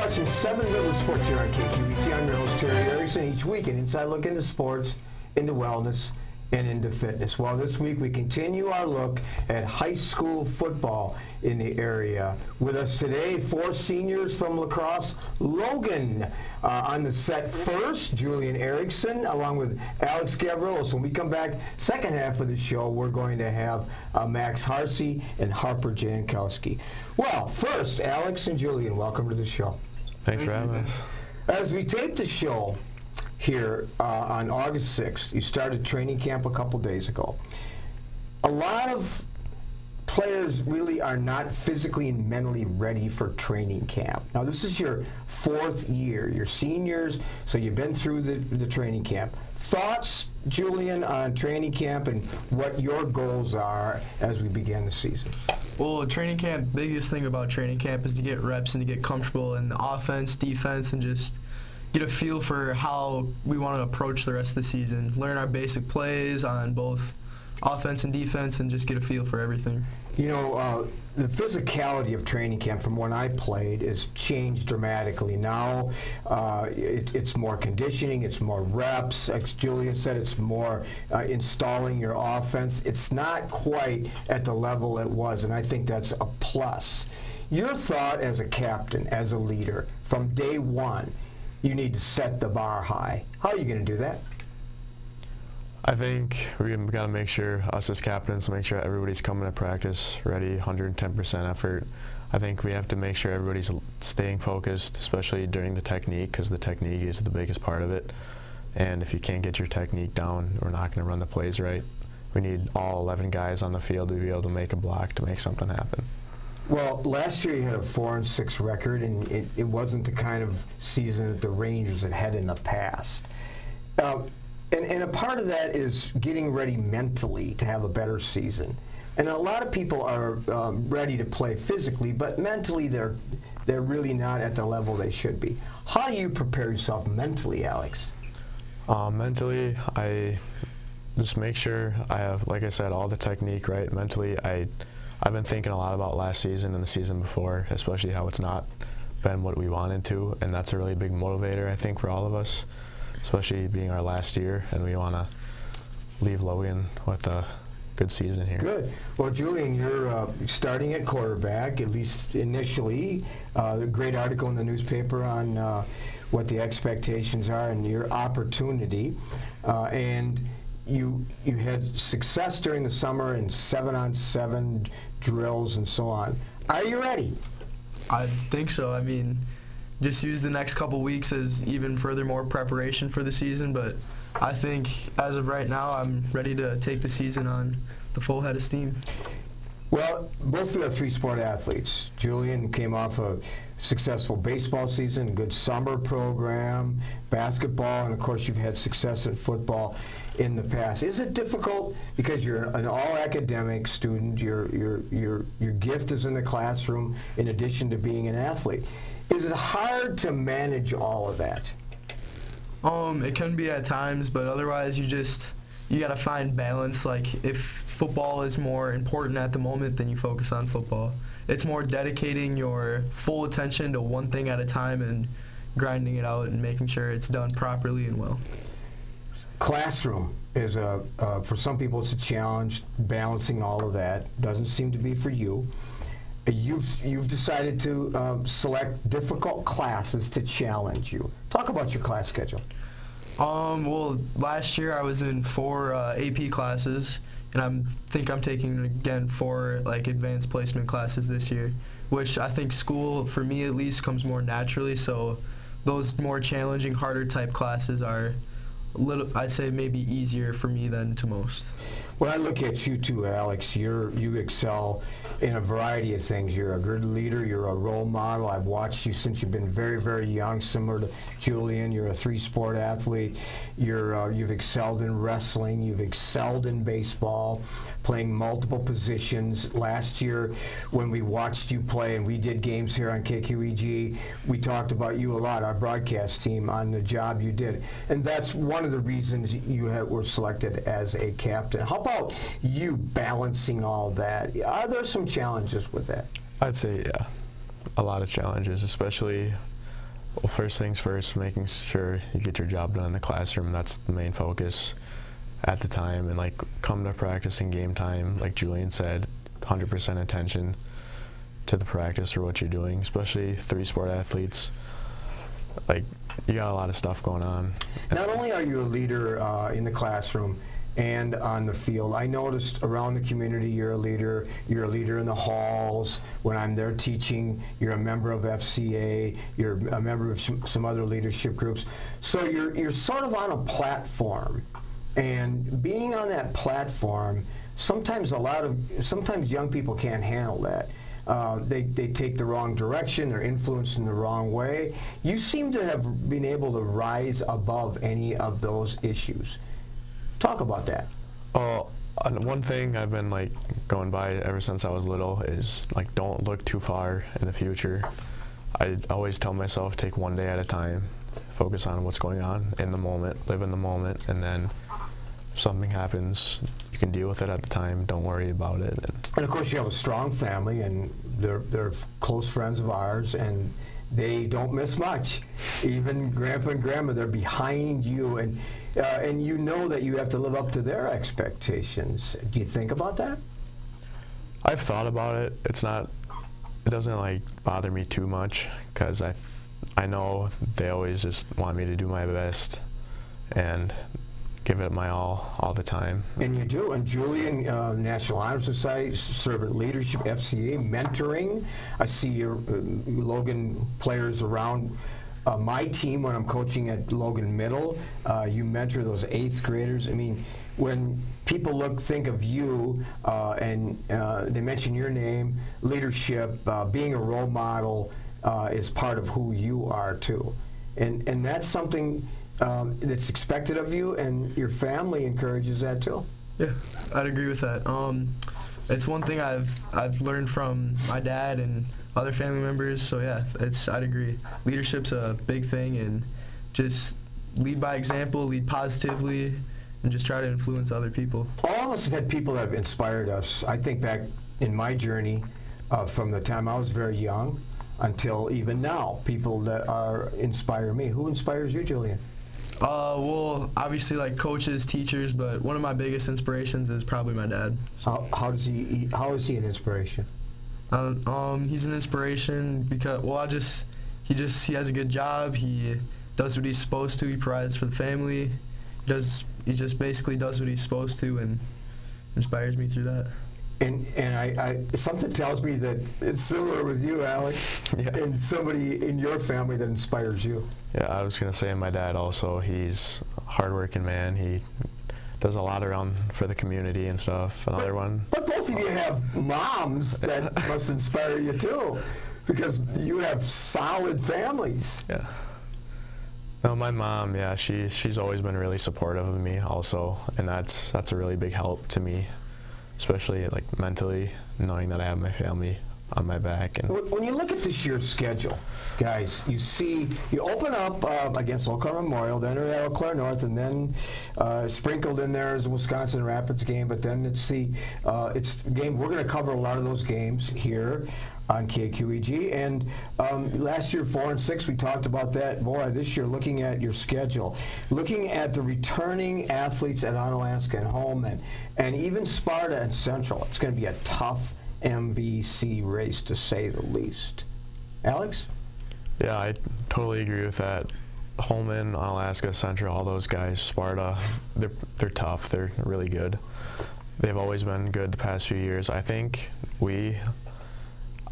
watching 7 Rivers Sports here on KQEG. I'm your host, Terry Erickson. Each week, an inside look into sports, into wellness, and into fitness. Well, this week we continue our look at high school football in the area. With us today, 4 seniors from lacrosse. Logan on the set first, Julian Erickson, along with Alex Gavrilos. When we come back, second half of the show, we're going to have Max Harcey and Harper Jankowski. Well, first, Alex and Julian, welcome to the show. Thanks for having us. As we tape the show here on August 6th, you started training camp a couple days ago. A lot of players really are not physically and mentally ready for training camp. Now, this is your 4th year. You're seniors, so you've been through the training camp. Thoughts, Julian, on training camp and what your goals are as we begin the season? Well, training camp, biggest thing about training camp is to get reps and to get comfortable in the offense, defense, and just get a feel for how we want to approach the rest of the season. Learn our basic plays on both offense and defense and just get a feel for everything. You know, the physicality of training camp from when I played has changed dramatically. Now it's more conditioning, it's more reps. As Julian said, it's more installing your offense. It's not quite at the level it was, and I think that's a plus. Your thought as a captain, as a leader, from day one, you need to set the bar high. How are you going to do that? I think we've got to make sure, us as captains, make sure everybody's coming to practice ready, 110% effort. I think we have to make sure everybody's staying focused, especially during the technique, because the technique is the biggest part of it. And if you can't get your technique down, we're not going to run the plays right. We need all 11 guys on the field to be able to make a block to make something happen. Well, last year you had a 4-6 record, and it wasn't the kind of season that the Rangers had had in the past. And a part of that is getting ready mentally to have a better season. And a lot of people are ready to play physically, but mentally they're really not at the level they should be. How do you prepare yourself mentally, Alex? Mentally, I just make sure I have, like I said, all the technique right. Mentally, I've been thinking a lot about last season and the season before, especially how it's not been what we wanted to, and that's a really big motivator, I think, for all of us, especially being our last year, and we want to leave Logan with a good season here. Good. Well, Julian, you're starting at quarterback, at least initially. A great article in the newspaper on what the expectations are and your opportunity. And you had success during the summer in 7-on-7 drills and so on. Are you ready? I think so. I mean, just use the next couple weeks as even furthermore preparation for the season, but I think as of right now I'm ready to take the season on the full head of steam. Well, both of you are 3-sport athletes. Julian came off a successful baseball season, a good summer program, basketball, and of course you've had success in football in the past. Is it difficult because you're an all-academic student, your gift is in the classroom in addition to being an athlete? Is it hard to manage all of that? It can be at times, but otherwise you gotta find balance. Like, if football is more important at the moment, then you focus on football. It's more dedicating your full attention to one thing at a time and grinding it out and making sure it's done properly and well. Classroom is for some people it's a challenge, balancing all of that. Doesn't seem to be for you. You've decided to select difficult classes to challenge you. Talk about your class schedule. Well, last year I was in 4 AP classes, and I think I'm taking again 4 like advanced placement classes this year, which I think school, for me at least, comes more naturally. So those more challenging, harder type classes are I'd say maybe easier for me than to most. When I look at you too, Alex, you excel in a variety of things. You're a good leader. You're a role model. I've watched you since you've been very, very young, similar to Julian. You're a 3-sport athlete. You've excelled in wrestling. You've excelled in baseball, playing multiple positions. Last year, when we watched you play and we did games here on KQEG, we talked about you a lot, our broadcast team, on the job you did. And that's one of the reasons you were selected as a captain. How about you balancing all that? Are there some challenges with that? I'd say, yeah, a lot of challenges, especially Well, first things first, making sure you get your job done in the classroom. That's the main focus at the time. And like come to practice in game time, like Julian said, 100% attention to the practice or what you're doing, especially three-sport athletes. Like, you got a lot of stuff going on. Not only are you a leader in the classroom and on the field, I noticed around the community you're a leader. You're a leader in the halls. When I'm there teaching, you're a member of FCA. You're a member of some other leadership groups. So you're sort of on a platform. And being on that platform, sometimes young people can't handle that. They take the wrong direction, they're influenced in the wrong way. You seem to have been able to rise above any of those issues. Talk about that. One thing I've been like going by ever since I was little is like don't look too far in the future. I always tell myself take one day at a time, focus on what's going on in the moment, live in the moment, and then if something happens, you can deal with it at the time. Don't worry about it. And of course, you have a strong family, and they're close friends of ours, and they don't miss much. Even Grandpa and Grandma, they're behind you, and you know that you have to live up to their expectations. Do you think about that? I've thought about it. It doesn't like bother me too much because I know they always just want me to do my best and give it my all the time. And you do. And Julian, National Honor Society, servant leadership, FCA, mentoring. I see your Logan players around my team when I'm coaching at Logan Middle. You mentor those 8th graders. I mean, when people think of you and they mention your name, leadership, being a role model is part of who you are too. And that's something that's expected of you, and your family encourages that too. Yeah, I'd agree with that. It's one thing I've learned from my dad and other family members. So yeah, I'd agree. Leadership's a big thing, and just lead by example, lead positively, and just try to influence other people. All of us have had people that have inspired us. I think back in my journey from the time I was very young until even now, people that inspire me. Who inspires you, Julian? Well, obviously like coaches, teachers, but one of my biggest inspirations is probably my dad. How is he an inspiration? He's an inspiration because, well, he has a good job. He does what he's supposed to. He provides for the family. He just basically does what he's supposed to, and inspires me through that. And something tells me that it's similar with you, Alex, Yeah. and somebody in your family that inspires you. Yeah, I was going to say my dad also, he's a hardworking man. He does a lot around for the community and stuff. Another one. But both of you have moms that must inspire you too, because you have solid families. Yeah. No, my mom, yeah, she's always been really supportive of me also, and that's a really big help to me, especially like mentally, knowing that I have my family on my back. And when you look at this year's schedule, guys, you open up against Eau Claire Memorial, then you're at Eau Claire North, and then sprinkled in there is the Wisconsin Rapids game, but then it's the game. We're going to cover a lot of those games here on KQEG. And last year, 4 and 6, we talked about that. Boy, this year, looking at your schedule, looking at the returning athletes at Onalaska and Holman, and even Sparta and Central, it's going to be a tough MVC race, to say the least. Alex? Yeah, I totally agree with that. Holman, Onalaska, Central, all those guys, Sparta, they're tough. They're really good. They've always been good the past few years. I think we're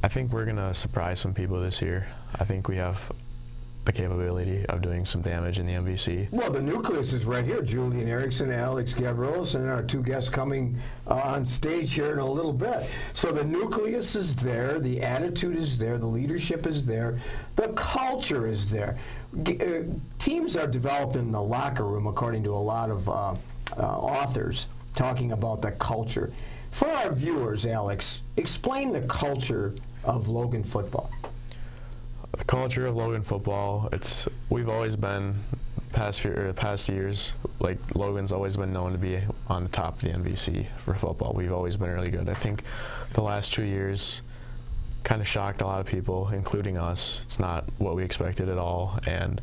going to surprise some people this year. I think we have the capability of doing some damage in the MVC. Well, the nucleus is right here. Julian Erickson, Alex Gavrilos, and our 2 guests coming on stage here in a little bit. So the nucleus is there, the attitude is there, the leadership is there, the culture is there. Teams are developed in the locker room, according to a lot of authors, talking about the culture. For our viewers, Alex, explain the culture of Logan football. The culture of Logan football, we've always been, past years, like Logan's always been known to be on the top of the MVC for football. We've always been really good. I think the last 2 years, kind of shocked a lot of people, including us. It's not what we expected at all, and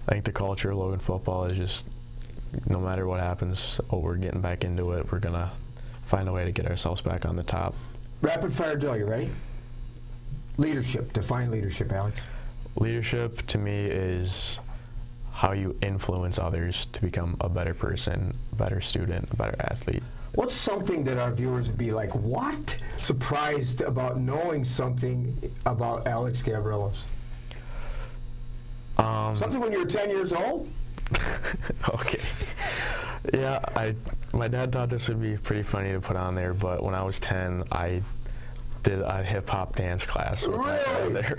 I think the culture of Logan football is just, no matter what happens, we're getting back into it. We're going to find a way to get ourselves back on the top. Rapid fire drill, you ready? Leadership. Define leadership, Alex. Leadership to me is how you influence others to become a better person, a better student, a better athlete. What's something that our viewers would be like, what? Surprised about knowing something about Alex Gavrilos? Something when you were 10 years old? Okay. Yeah, my dad thought this would be pretty funny to put on there, but when I was 10, I did a hip-hop dance class with my dad there.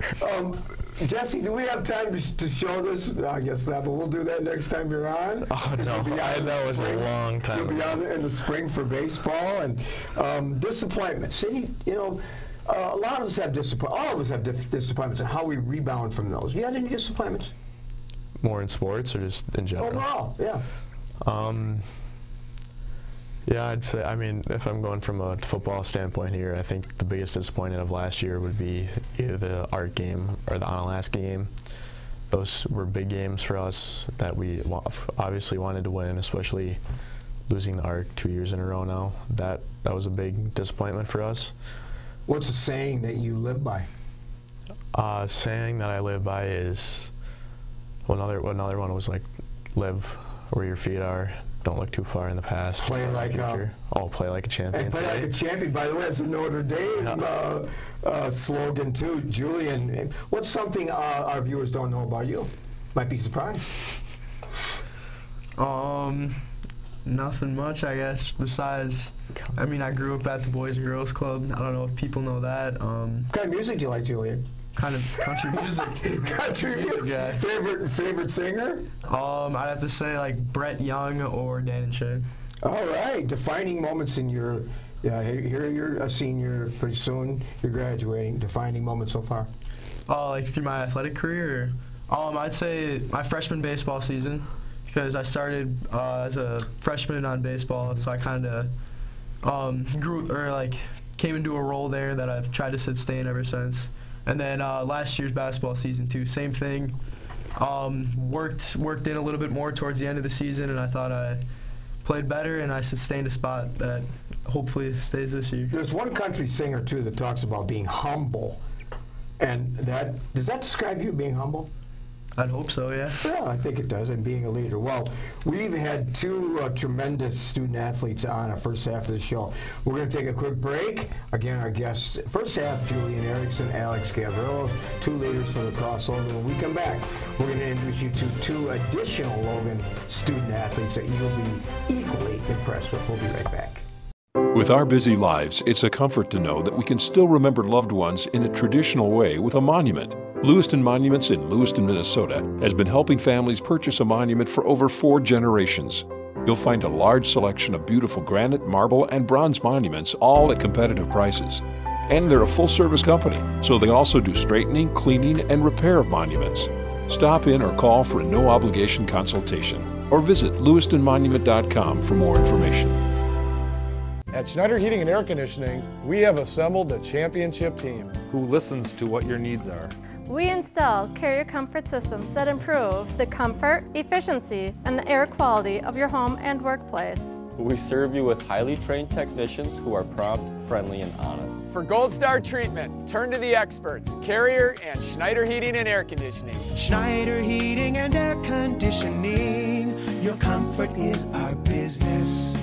Jesse, do we have time to show this? I guess not, but we'll do that next time you're on. Oh, no, that was a long time ago. You'll be on in the spring for baseball. And disappointments. See, you know, a lot of us have disappointments. All of us have disappointments, and how we rebound from those. You had any disappointments? More in sports or just in general? Overall, yeah. Yeah, I'd say, I mean, if I'm going from a football standpoint here, I think the biggest disappointment of last year would be either the art game or the Onalaska game. Those were big games for us that we obviously wanted to win, especially losing the art 2 years in a row now. That was a big disappointment for us. What's a saying that you live by? Saying that I live by is, well, another one was like, live where your feet are. Don't look too far in the past. Play like play like a champion. And play like a champion. By the way, it's a Notre Dame slogan too. Julian, what's something our viewers don't know about you? Might be surprised. Nothing much, I guess. Besides, I mean, I grew up at the Boys and Girls Club. I don't know if people know that. What kind of music do you like, Julian? Kind of country music. Country music, yeah. Favorite singer? I'd have to say like Brett Young or Dan and Shay. All right. Defining moments in your, here you're a senior, pretty soon you're graduating. Defining moments so far? Like through my athletic career? I'd say my freshman baseball season, because I started as a freshman on baseball, so I kind of came into a role there that I've tried to sustain ever since. And then last year's basketball season too, same thing. Worked in a little bit more towards the end of the season, and I thought I played better, and I sustained a spot that hopefully stays this year. There's one country singer too that talks about being humble, and does that describe you, being humble? I'd hope so, yeah. Yeah, I think it does, and being a leader. Well, we've had two tremendous student athletes on our first half of the show. We're going to take a quick break. Again, our guests, first half, Julian Erickson, Alex Gavrilos, two leaders for the crossover. When we come back, we're going to introduce you to two additional Logan student athletes that you'll be equally impressed with. We'll be right back. With our busy lives, it's a comfort to know that we can still remember loved ones in a traditional way with a monument. Lewiston Monuments in Lewiston, Minnesota has been helping families purchase a monument for over 4 generations. You'll find a large selection of beautiful granite, marble, and bronze monuments, all at competitive prices. And they're a full-service company, so they also do straightening, cleaning, and repair of monuments. Stop in or call for a no-obligation consultation, or visit lewistonmonument.com for more information. At Schneider Heating and Air Conditioning, we have assembled a championship team who listens to what your needs are. We install carrier comfort systems that improve the comfort, efficiency, and the air quality of your home and workplace. We serve you with highly trained technicians who are prompt, friendly, and honest. For Gold Star treatment, turn to the experts, Carrier and Schneider Heating and Air Conditioning. Schneider Heating and Air Conditioning, your comfort is our business.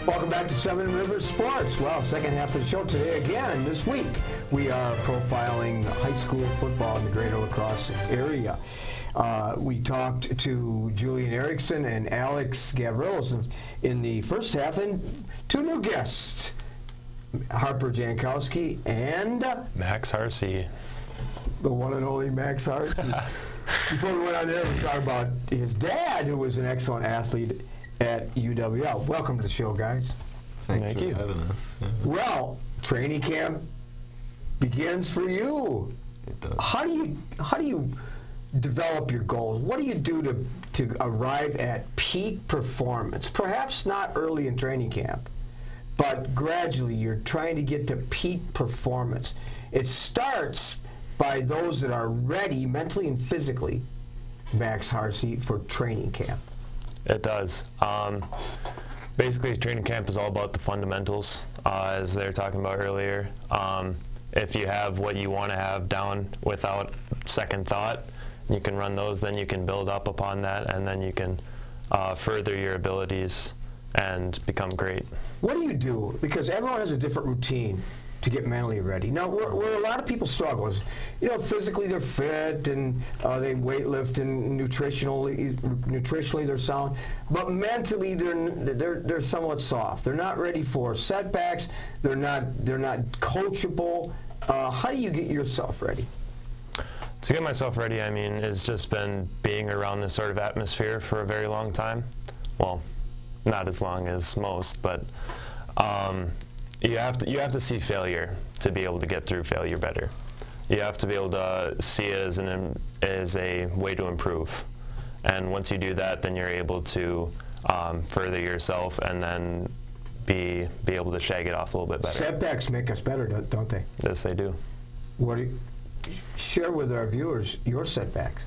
Welcome back to Seven Rivers Sports. Well, second half of the show today again. This week we are profiling high school football in the greater La Crosse area. We talked to Julian Erickson and Alex Gavrilos in the first half, and two new guests, Harper Jankowski and Max Harcey. The one and only Max Harcey. Before we went on there, we talked about his dad, who was an excellent athlete at UWL. Welcome to the show, guys. Thank you for having us. Yeah. Well, training camp begins for you. It does. How do you develop your goals? What do you do to arrive at peak performance? Perhaps not early in training camp, but gradually you're trying to get to peak performance. It starts by those that are ready mentally and physically, Max Harcey, for training camp. It does. Basically, training camp is all about the fundamentals, as they were talking about earlier. If you have what you want to have down without second thought, you can run those, then you can build up upon that, and then you can further your abilities and become great. What do you do? Because everyone has a different routine to get mentally ready. Now, where a lot of people struggle is, you know, physically they're fit and they weight lift and nutritionally they're sound, but mentally they're somewhat soft. They're not ready for setbacks. They're not coachable. How do you get yourself ready? To get myself ready, I mean, it's just been being around this sort of atmosphere for a very long time. Well, not as long as most, but you have to see failure to be able to get through failure better. You have to be able to see it as a way to improve. And once you do that, then you're able to further yourself and then be able to shake it off a little bit better. Setbacks make us better, don't they? Yes, they do. What do you share with our viewers your setbacks?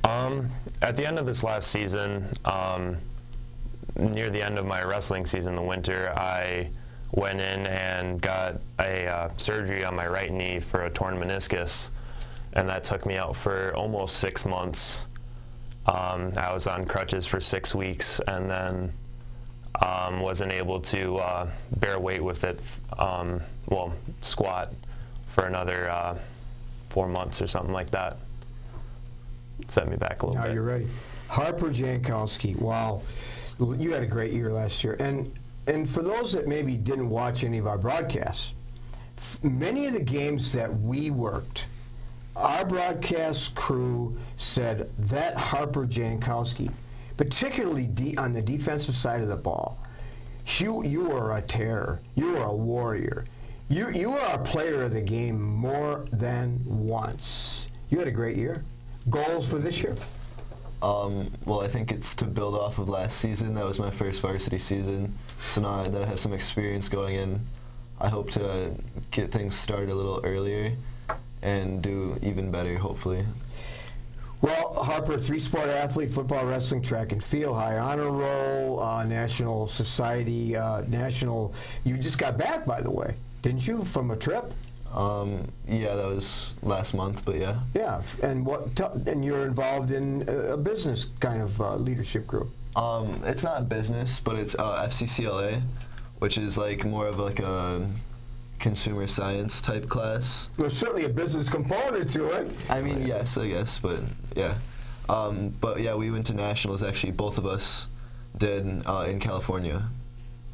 At the end of this last season, near the end of my wrestling season in the winter, I went in and got a surgery on my right knee for a torn meniscus, and that took me out for almost 6 months. I was on crutches for 6 weeks, and then wasn't able to bear weight with it, well, squat for another 4 months or something like that. Set me back a little bit. Now you're ready. Harper Jankowski, wow. You had a great year last year. And for those that maybe didn't watch any of our broadcasts, many of the games that we worked, our broadcast crew said that Harper Jankowski, particularly on the defensive side of the ball, you were a terror. You were a warrior. You were a player of the game more than once. You had a great year. Goals for this year? Well, I think it's to build off of last season. That was my first varsity season. So now that I have some experience going in, I hope to get things started a little earlier and do even better, hopefully. Well, Harper, three-sport athlete, football, wrestling, track and field, high honor roll, National Society, you just got back, by the way, didn't you, from a trip? Yeah, that was last month, but yeah. Yeah, and and you're involved in a business kind of leadership group. It's not business, but it's FCCLA, which is like more of like a consumer science type class. There's certainly a business component to it. I mean, yes, I guess, but yeah. But yeah, we went to nationals, actually, both of us did in California.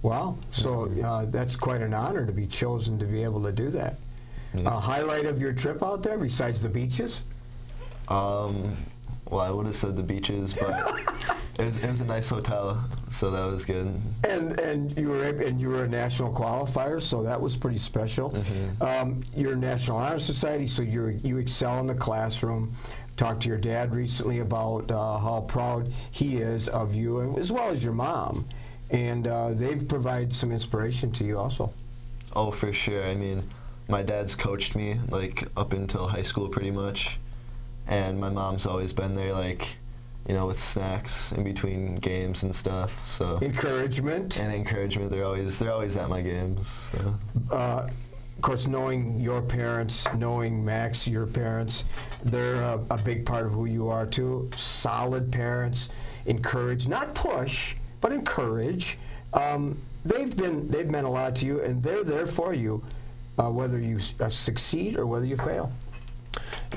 Wow, so that's quite an honor to be chosen to be able to do that. Yeah. Highlight of your trip out there besides the beaches? Well, I would have said the beaches, but it was a nice hotel, so that was good. And you were a national qualifier, so that was pretty special. Mm-hmm. You're a National Honor Society, so you excel in the classroom. Talked to your dad recently about how proud he is of you, as well as your mom, and they've provided some inspiration to you also. Oh, for sure. I mean, my dad's coached me like up until high school pretty much, and my mom's always been there, like, you know, with snacks in between games and stuff. So encouragement. They're always at my games. So. Of course, knowing your parents, knowing Max, your parents, they're a big part of who you are too. Solid parents, encourage, not push, but encourage. They've meant a lot to you, and they're there for you. Whether you succeed or whether you fail.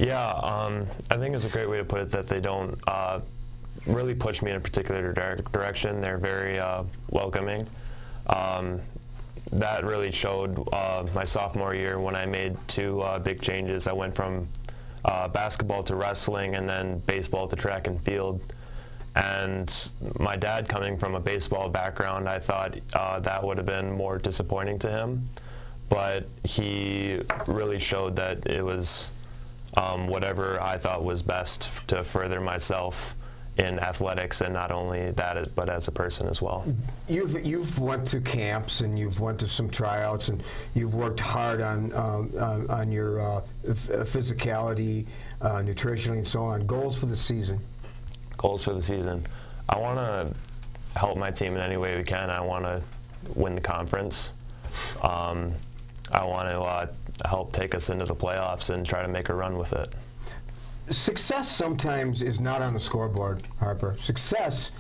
Yeah, I think it's a great way to put it that they don't really push me in a particular direction. They're very welcoming. That really showed my sophomore year when I made two big changes. I went from basketball to wrestling and then baseball to track and field. And my dad, coming from a baseball background, I thought that would have been more disappointing to him. But he really showed that it was whatever I thought was best to further myself in athletics, and not only that, but as a person as well. You've went to camps and you've went to some tryouts and you've worked hard on your physicality, nutritionally, and so on. Goals for the season? Goals for the season. I want to help my team in any way we can. I want to win the conference. I want to help take us into the playoffs and try to make a run with it. Success sometimes is not on the scoreboard, Harper. Success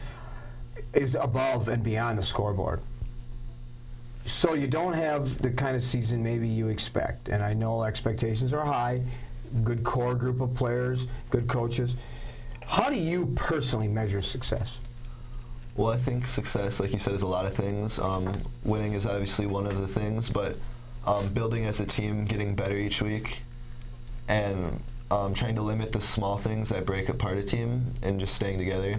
is above and beyond the scoreboard. So you don't have the kind of season maybe you expect. And I know expectations are high, good core group of players, good coaches. How do you personally measure success? Well, I think success, like you said, is a lot of things. Winning is obviously one of the things, but building as a team, getting better each week, and trying to limit the small things that break apart a team and just staying together.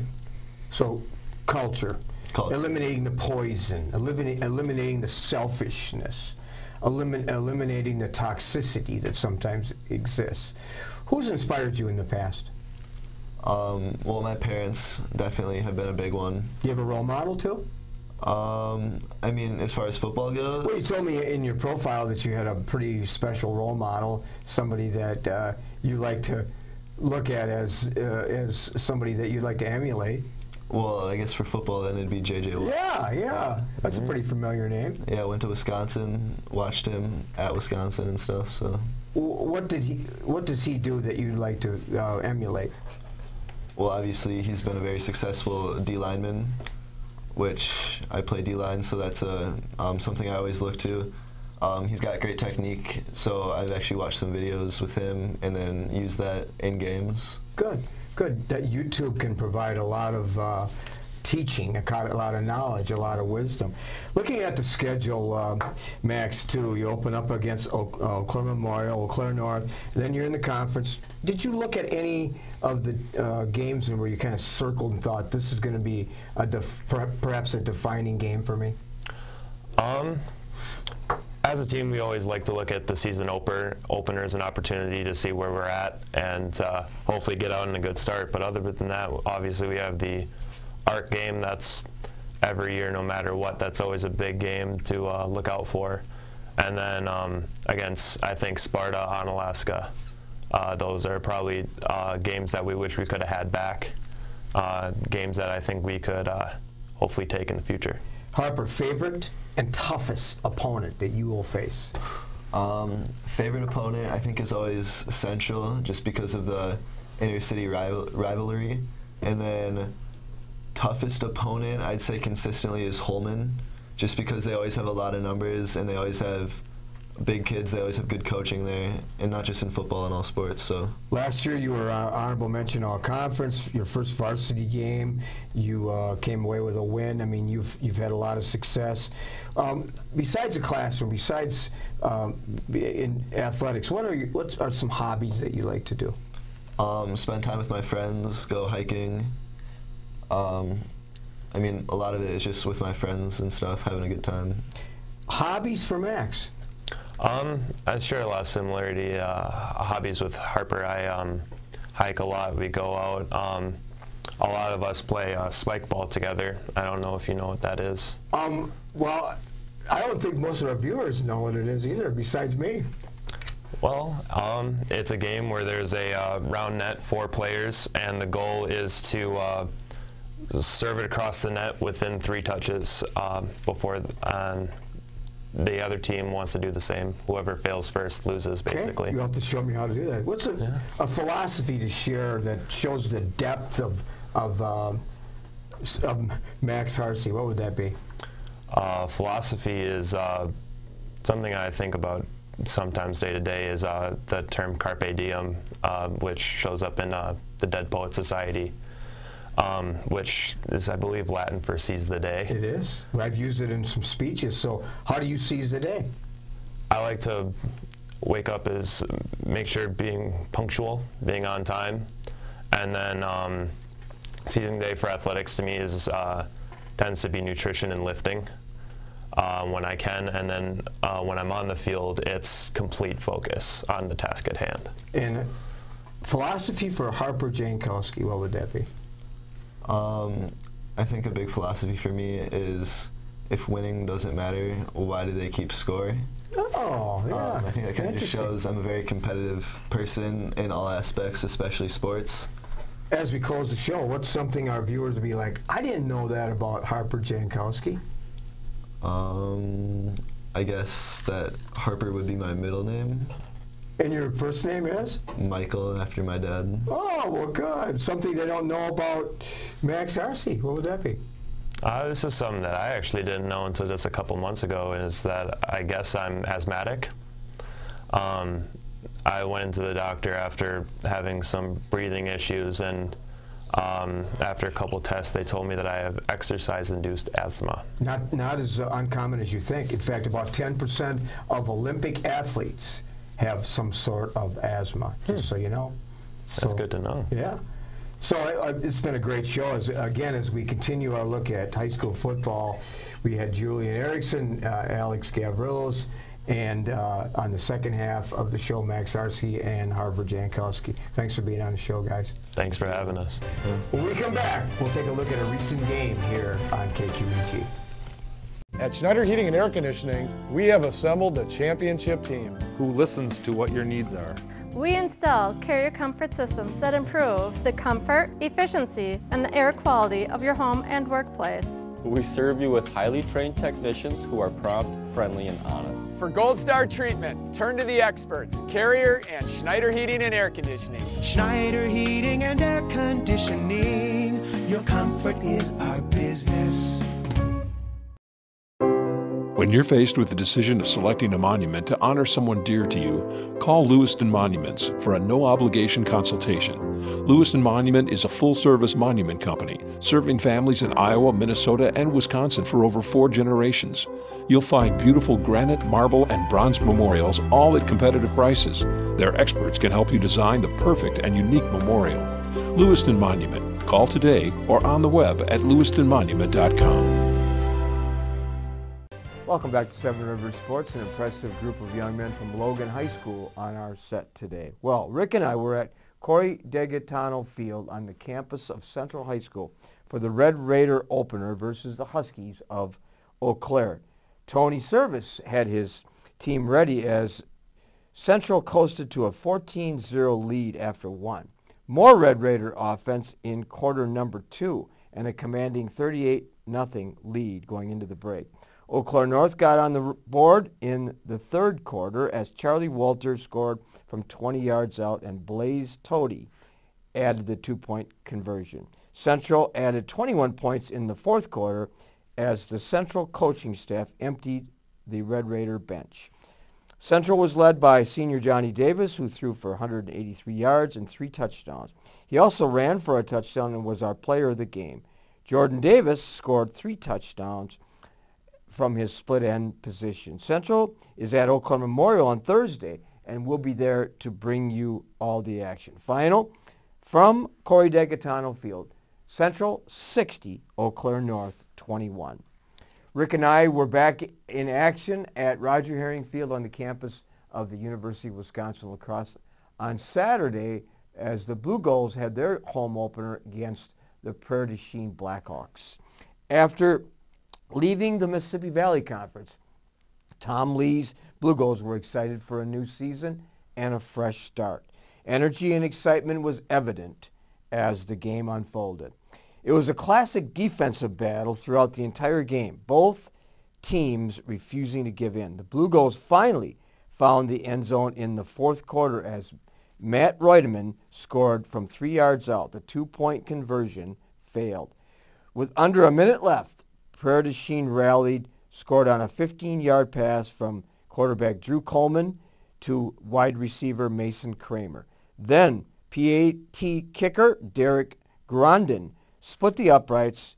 So, culture. Eliminating the poison, eliminating the selfishness, eliminating the toxicity that sometimes exists. Who's inspired you in the past? Well, my parents definitely have been a big one. Do you have a role model too? I mean, as far as football goes? Well, you told me in your profile that you had a pretty special role model, somebody that you like to look at as somebody that you'd like to emulate. Well, I guess for football, then it'd be J.J. Watt. Yeah. That's a pretty familiar name. Yeah, I went to Wisconsin, watched him at Wisconsin and stuff. So. What does he do that you'd like to emulate? Well, obviously, he's been a very successful D lineman, which I play D-line, so that's something I always look to. He's got great technique, so I've actually watched some videos with him and then used that in games. Good. That YouTube can provide a lot of teaching, a lot of knowledge, a lot of wisdom. Looking at the schedule, Max, too, you open up against Eau Claire Memorial, Eau Claire North, then you're in the conference. Did you look at any of the games where you kind of circled and thought, this is going to be perhaps a defining game for me? As a team, we always like to look at the season opener as an opportunity to see where we're at and hopefully get out in a good start. But other than that, obviously we have the ARC game. That's every year, no matter what. That's always a big game to look out for. And then against, I think, Sparta on Alaska. Those are probably games that we wish we could have had back. Games that I think we could hopefully take in the future. Harper, favorite and toughest opponent that you will face? Favorite opponent, I think, is always Central, just because of the inter-city rivalry. And then toughest opponent, I'd say consistently, is Holman, just because they always have a lot of numbers and they always have big kids. They always have good coaching there, and not just in football, in all sports. So last year you were honorable mention all conference. Your first varsity game, you came away with a win. I mean, you've had a lot of success. Besides the classroom, besides in athletics, what are some hobbies that you like to do? Spend time with my friends, go hiking. I mean, a lot of it is just with my friends and stuff, having a good time. Hobbies for Max? I share a lot of similarity hobbies with Harper. I hike a lot. We go out. A lot of us play spike ball together. I don't know if you know what that is. Well, I don't think most of our viewers know what it is either, besides me. Well, it's a game where there's a round net, 4 players, and the goal is to serve it across the net within 3 touches before the other team wants to do the same. Whoever fails first loses, basically. Okay. You have to show me how to do that. What's a philosophy to share that shows the depth of Max Harcey? What would that be? Philosophy is something I think about sometimes day to day, is the term carpe diem, which shows up in the Dead Poet Society. Which is, I believe, Latin for seize the day. It is. I've used it in some speeches. So how do you seize the day? I like to wake up make sure being punctual, being on time, and then seizing the day for athletics to me tends to be nutrition and lifting when I can, and then when I'm on the field, it's complete focus on the task at hand. And philosophy for Harper Jankowski, what would that be? I think a big philosophy for me is if winning doesn't matter, why do they keep scoring? Oh, yeah. I think that kind of just shows I'm a very competitive person in all aspects, especially sports. As we close the show, what's something our viewers will be like, I didn't know that about Harper Jankowski? I guess that Harper would be my middle name. And your first name is? Michael, after my dad. Oh, well, good. Something they don't know about Max Harcey. What would that be? This is something that I actually didn't know until just a couple months ago, is that I guess I'm asthmatic. I went into the doctor after having some breathing issues, and after a couple tests, they told me that I have exercise-induced asthma. Not as uncommon as you think. In fact, about 10% of Olympic athletes have some sort of asthma, just so you know. That's good to know. Yeah. So it's been a great show. As we continue our look at high school football, we had Julian Erickson, Alex Gavrilos, and on the second half of the show, Max Harcey and Harper Jankowski. Thanks for being on the show, guys. Thanks for having us. When we come back, we'll take a look at a recent game here on KQEG. At Schneider Heating and Air Conditioning, we have assembled a championship team who listens to what your needs are. We install carrier comfort systems that improve the comfort, efficiency, and the air quality of your home and workplace. We serve you with highly trained technicians who are prompt, friendly, and honest. For Gold Star treatment, turn to the experts, Carrier and Schneider Heating and Air Conditioning. Schneider Heating and Air Conditioning. Your comfort is our business. When you're faced with the decision of selecting a monument to honor someone dear to you, call Lewiston Monuments for a no-obligation consultation. Lewiston Monument is a full-service monument company, serving families in Iowa, Minnesota, and Wisconsin for over 4 generations. You'll find beautiful granite, marble, and bronze memorials, all at competitive prices. Their experts can help you design the perfect and unique memorial. Lewiston Monument. Call today or on the web at lewistonmonument.com. Welcome back to Seven Rivers Sports, an impressive group of young men from Logan High School on our set today. Well, Rick and I were at Corey DeGaetano Field on the campus of Central High School for the Red Raider opener versus the Huskies of Eau Claire. Tony Service had his team ready as Central coasted to a 14-0 lead after 1. More Red Raider offense in quarter number 2 and a commanding 38-0 lead going into the break. Eau Claire North got on the board in the third quarter as Charlie Walter scored from 20 yards out and Blaze Toady added the 2-point conversion. Central added 21 points in the fourth quarter as the Central coaching staff emptied the Red Raider bench. Central was led by senior Johnny Davis, who threw for 183 yards and 3 touchdowns. He also ran for a touchdown and was our player of the game. Jordan Davis scored 3 touchdowns from his split end position. Central is at Eau Claire Memorial on Thursday, and we'll be there to bring you all the action. Final from Corey DeGaetano Field, Central 60, Eau Claire North 21. Rick and I were back in action at Roger Herring Field on the campus of the University of Wisconsin Lacrosse on Saturday as the Blue Gulls had their home opener against the Prairie du Chien Blackhawks. After leaving the Mississippi Valley Conference, Tom Lee's Blue Gulls were excited for a new season and a fresh start. Energy and excitement was evident as the game unfolded. It was a classic defensive battle throughout the entire game, both teams refusing to give in. The Blue Gulls finally found the end zone in the fourth quarter as Matt Reutemann scored from 3 yards out. The 2-point conversion failed. With under a minute left, Prairie du Chien rallied, scored on a 15-yard pass from quarterback Drew Coleman to wide receiver Mason Kramer. Then PAT kicker Derek Grondin split the uprights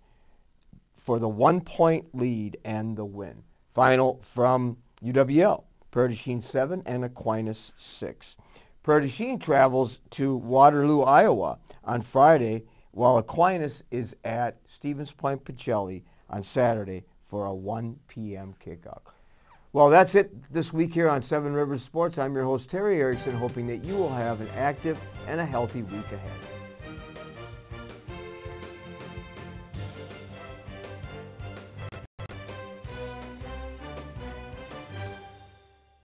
for the 1-point lead and the win. Final from UWL, Prairie du Chien 7 and Aquinas 6. Prairie du Chien travels to Waterloo, Iowa on Friday, while Aquinas is at Stevens Point Pacelli on Saturday for a 1 p.m. kickoff. Well, that's it this week here on Seven Rivers Sports. I'm your host, Terry Erickson, hoping that you will have an active and a healthy week ahead.